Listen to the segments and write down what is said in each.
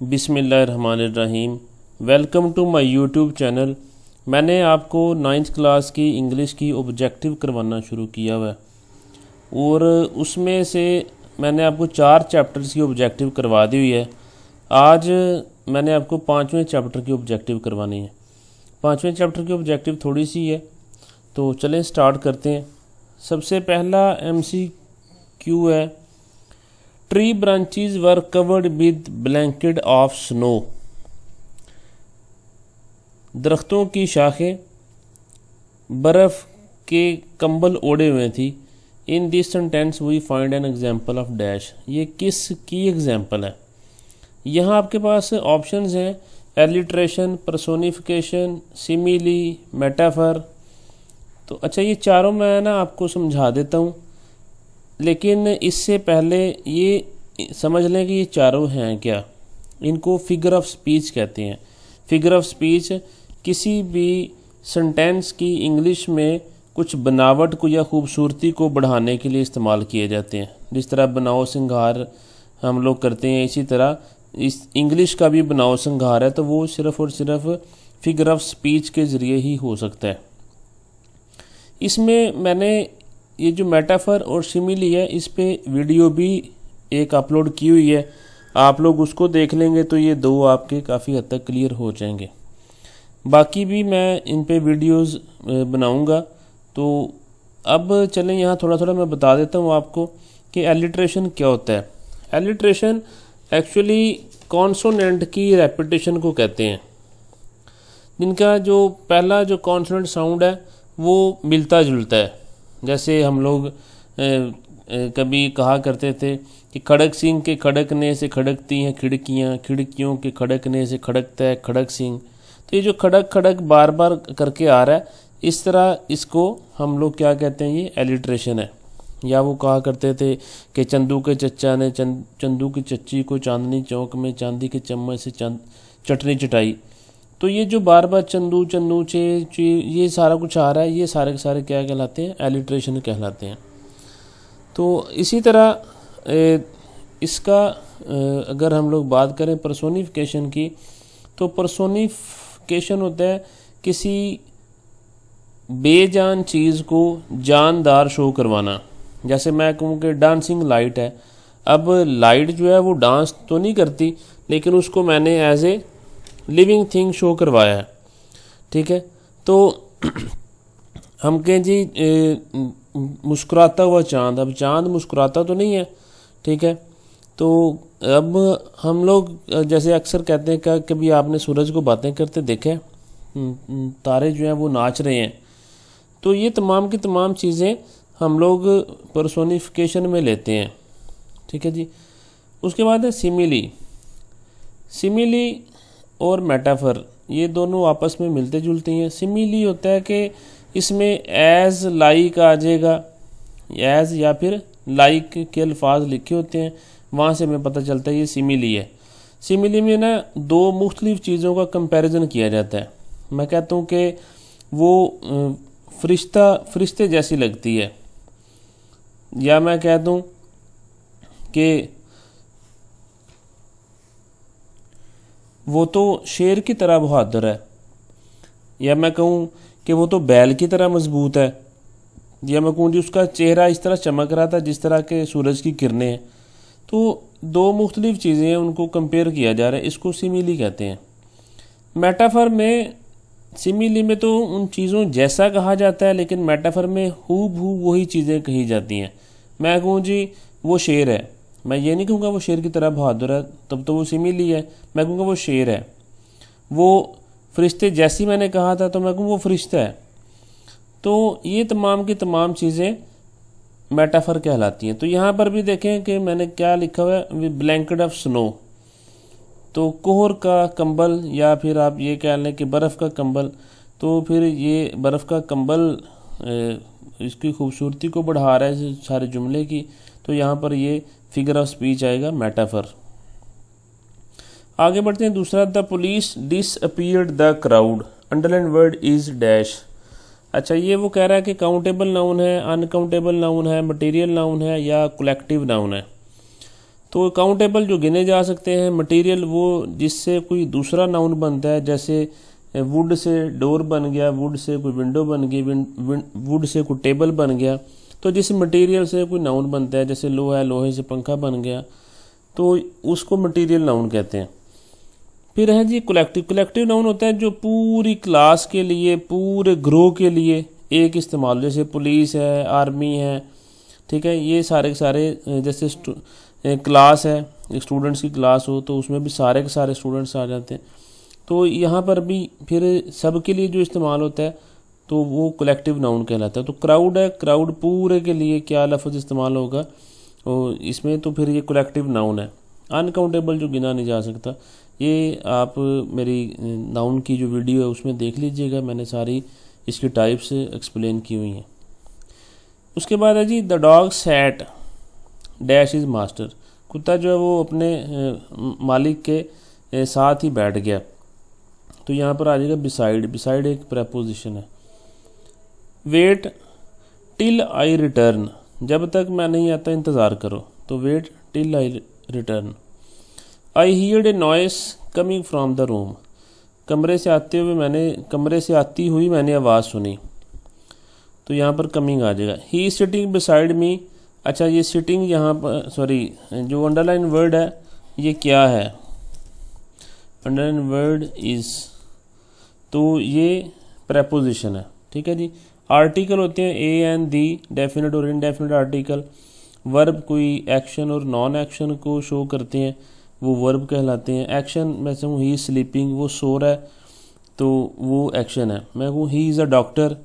बिस्मिल्लाहिर्रहमानिर्रहीम। Welcome to my YouTube channel. मैंने आपको 9th क्लास की इंग्लिश की ऑब्जेक्टिव करवाना शुरू किया हुआ है और उसमें से मैंने आपको 4 चैप्टर्स की ऑब्जेक्टिव करवा दी हुई है। आज मैंने आपको 5वें चैप्टर की ऑब्जेक्टिव करवानी है। 5वें चैप्टर की ऑब्जेक्टिव थोड़ी सी है, तो चलें स्टार्ट करते हैं। सबसे पहला MCQ है, tree branches were covered with blanket of snow. दरख्तों की शाखें बर्फ़ के कंबल ओढ़े हुए थी। In this sentence we find an example of dash. ये किस की एग्जाम्पल है? यहाँ आपके पास ऑप्शंस हैं, एलिट्रेशन, पर्सोनिफिकेशन, सिमिली, मेटाफर। तो अच्छा, ये चारों मैं ना आपको समझा देता हूँ, लेकिन इससे पहले ये समझ लें कि ये चारों हैं क्या। इनको फिगर ऑफ स्पीच कहते हैं। फिगर ऑफ स्पीच किसी भी सेंटेंस की इंग्लिश में कुछ बनावट को या खूबसूरती को बढ़ाने के लिए इस्तेमाल किए जाते हैं। जिस तरह बनाओ सिंगार हम लोग करते हैं, इसी तरह इस इंग्लिश का भी बनाओ सिंगार है, तो वो सिर्फ़ और सिर्फ फिगर ऑफ स्पीच के ज़रिए ही हो सकता है। इसमें मैंने ये जो मेटाफर और सिमिली है, इस पे वीडियो भी एक अपलोड की हुई है। आप लोग उसको देख लेंगे तो ये दो आपके काफ़ी हद तक क्लियर हो जाएंगे। बाकी भी मैं इन पे वीडियोस बनाऊंगा। तो अब चलें, यहाँ थोड़ा थोड़ा मैं बता देता हूँ आपको कि एलिट्रेशन क्या होता है। एलिट्रेशन एक्चुअली कॉन्सोनेंट की रेपिटेशन को कहते हैं, जिनका जो पहला जो कॉन्सोनेंट साउंड है वो मिलता जुलता है। जैसे हम लोग कभी कहा करते थे कि खड़क सिंह के खड़कने से खड़कती हैं खिड़कियाँ, खिड़कियों के खड़कने से खड़कता है खड़क सिंह। तो ये जो खड़क खड़क बार बार करके आ रहा है, इस तरह इसको हम लोग क्या कहते हैं, ये एलिट्रेशन है। या वो कहा करते थे कि चंदू के चच्चा ने चंदू की चच्ची को चांदनी चौक में चांदी के चम्मच से चटनी चटाई। तो ये जो बार बार चंदू चन्नू चे ये सारा कुछ आ रहा है, ये सारे के सारे क्या कहलाते हैं, एलिट्रेशन कहलाते हैं। तो इसी तरह इसका अगर हम लोग बात करें पर्सोनिफिकेशन की, तो पर्सोनिफिकेशन होता है किसी बेजान चीज़ को जानदार शो करवाना। जैसे मैं कहूँ कि डांसिंग लाइट है। अब लाइट जो है वो डांस तो नहीं करती, लेकिन उसको मैंने as a living thing show करवाया है। ठीक है, तो हम कहें जी मुस्कुराता हुआ चांद। अब चांद मुस्कुराता तो नहीं है, ठीक है। तो अब हम लोग जैसे अक्सर कहते हैं कि कभी आपने सूरज को बातें करते देखे, तारे जो हैं वो नाच रहे हैं। तो ये तमाम की तमाम चीज़ें हम लोग पर्सोनिफिकेशन में लेते हैं, ठीक है जी। उसके बाद है सिमिली। सिमिली और मेटाफर, ये दोनों आपस में मिलते जुलते हैं। सिमिली होता है कि इसमें एज लाइक आ जाएगा, एज या फिर लाइक के अल्फाज लिखे होते हैं, वहाँ से हमें पता चलता है ये सिमिली है। सिमिली में ना दो मुख्तलिफ चीज़ों का कंपैरिजन किया जाता है। मैं कहता हूँ कि वो फरिश्ते जैसी लगती है, या मैं कह दूँ कि वो तो शेर की तरह बहादुर है, या मैं कहूँ कि वो तो बैल की तरह मजबूत है, या मैं कहूँ जी उसका चेहरा इस तरह चमक रहा था जिस तरह के सूरज की किरणें हैं। तो दो मुख्तलिफ चीज़ें हैं, उनको कंपेयर किया जा रहा है, इसको सिमिली कहते हैं। मेटाफर में, सिमिली में तो उन चीज़ों जैसा कहा जाता है, लेकिन मेटाफर में हूबहू वही चीज़ें कही जाती हैं। मैं कहूँ जी वो शेर है, मैं ये नहीं कहूँगा वो शेर की तरह बहादुर है, तब तो वो सिमिली है। मैं कहूँगा वो शेर है। वो फरिश्ते जैसी मैंने कहा था, तो मैं कहूँ वो फरिश्ता है। तो ये तमाम की तमाम चीज़ें मेटाफर कहलाती हैं। तो यहाँ पर भी देखें कि मैंने क्या लिखा हुआ है, ब्लैंकेट ऑफ स्नो। तो कोहर का कंबल, या फिर आप ये कह लें कि बर्फ़ का कंबल। तो फिर ये बर्फ़ का कंबल इसकी खूबसूरती को बढ़ा रहा है सारे जुमले की। तो यहाँ पर ये फिगर ऑफ स्पीच आएगा, मेटाफर। आगे बढ़ते हैं। दूसरा, the police disappeared the crowd. Underline word is dash. अच्छा, ये वो कह रहा है कि काउंटेबल नाउन है, अनकाउंटेबल नाउन है, मटेरियल नाउन है, या कलेक्टिव नाउन है। तो काउंटेबल जो गिने जा सकते हैं मटेरियल वो जिससे कोई दूसरा नाउन बनता है, जैसे वुड से डोर बन गया, वुड से कोई विंडो बन गई, वुड से कोई टेबल बन गया। तो जिस मटेरियल से कोई नाउन बनता है, जैसे लोहा है, लोहे से पंखा बन गया, तो उसको मटेरियल नाउन कहते हैं। फिर है जी कलेक्टिव। कलेक्टिव नाउन होता है जो पूरी क्लास के लिए, पूरे ग्रोह के लिए एक इस्तेमाल, जैसे पुलिस है, आर्मी है, ठीक है, ये सारे के सारे, जैसे क्लास है, स्टूडेंट्स की क्लास हो तो उसमें भी सारे के सारे स्टूडेंट्स आ जाते हैं। तो यहाँ पर भी फिर सबके लिए जो इस्तेमाल होता है तो वो कलेक्टिव नाउन कहलाता है। तो क्राउड है, क्राउड पूरे के लिए क्या लफ्ज़ इस्तेमाल होगा और इसमें, तो फिर ये कलेक्टिव नाउन है। अनकाउंटेबल जो गिना नहीं जा सकता, ये आप मेरी नाउन की जो वीडियो है उसमें देख लीजिएगा, मैंने सारी इसकी टाइप्स एक्सप्लेन की हुई हैं। उसके बाद है जी the dog sat dash is master. कुत्ता जो है वो अपने मालिक के साथ ही बैठ गया। तो यहाँ पर आ जाएगा बिसाइड। बिसाइड एक प्रेपोजिशन है। वेट टिल आई रिटर्न, जब तक मैं नहीं आता इंतज़ार करो, तो wait till I return. I heard a noise coming from the room, कमरे से आती हुई मैंने आवाज़ सुनी, तो यहाँ पर कमिंग आ जाएगा। He is sitting beside me. अच्छा, ये सिटिंग यहाँ पर, सॉरी, जो अंडरलाइन वर्ड है ये क्या है? अंडरलाइन वर्ड इज, तो ये प्रेपोजिशन है, ठीक है जी। आर्टिकल होते हैं ए एंड दी, डेफिनेट और इनडेफिनेट आर्टिकल। वर्ब कोई एक्शन और नॉन एक्शन को शो करते हैं, वो वर्ब कहलाते हैं। एक्शन मैं कहूँ ही इज स्लीपिंग, वो सो रहा है, तो वो एक्शन है। मैं कहूँ ही इज़ अ डॉक्टर,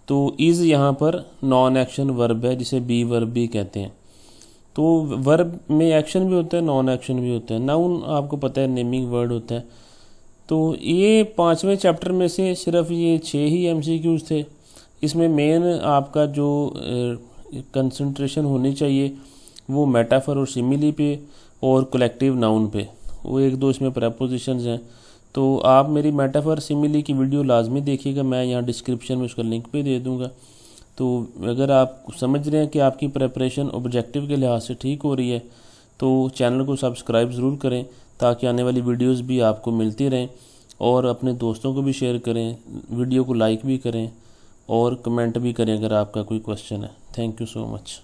तो इज़ यहाँ पर नॉन एक्शन वर्ब है, जिसे बी वर्ब भी कहते हैं। तो वर्ब में एक्शन भी होता है, नॉन एक्शन भी होता है। नाउन आपको पता है नेमिंग वर्ड होता है। तो ये 5वें चैप्टर में से सिर्फ ये 6 ही MCQs थे। इसमें मेन आपका जो कंसंट्रेशन होनी चाहिए वो मेटाफर और सिमिली पे और कलेक्टिव नाउन पे। वो 1-2 इसमें प्रेपोजिशंस हैं। तो आप मेरी मेटाफर सिमिली की वीडियो लाजमी देखिएगा, मैं यहाँ डिस्क्रिप्शन में उसका लिंक भी दे दूँगा। तो अगर आप समझ रहे हैं कि आपकी प्रेपरेशन ऑब्जेक्टिव के लिहाज से ठीक हो रही है तो चैनल को सब्सक्राइब ज़रूर करें, ताकि आने वाली वीडियोस भी आपको मिलती रहें। और अपने दोस्तों को भी शेयर करें, वीडियो को लाइक भी करें और कमेंट भी करें अगर आपका कोई क्वेश्चन है। Thank you so much.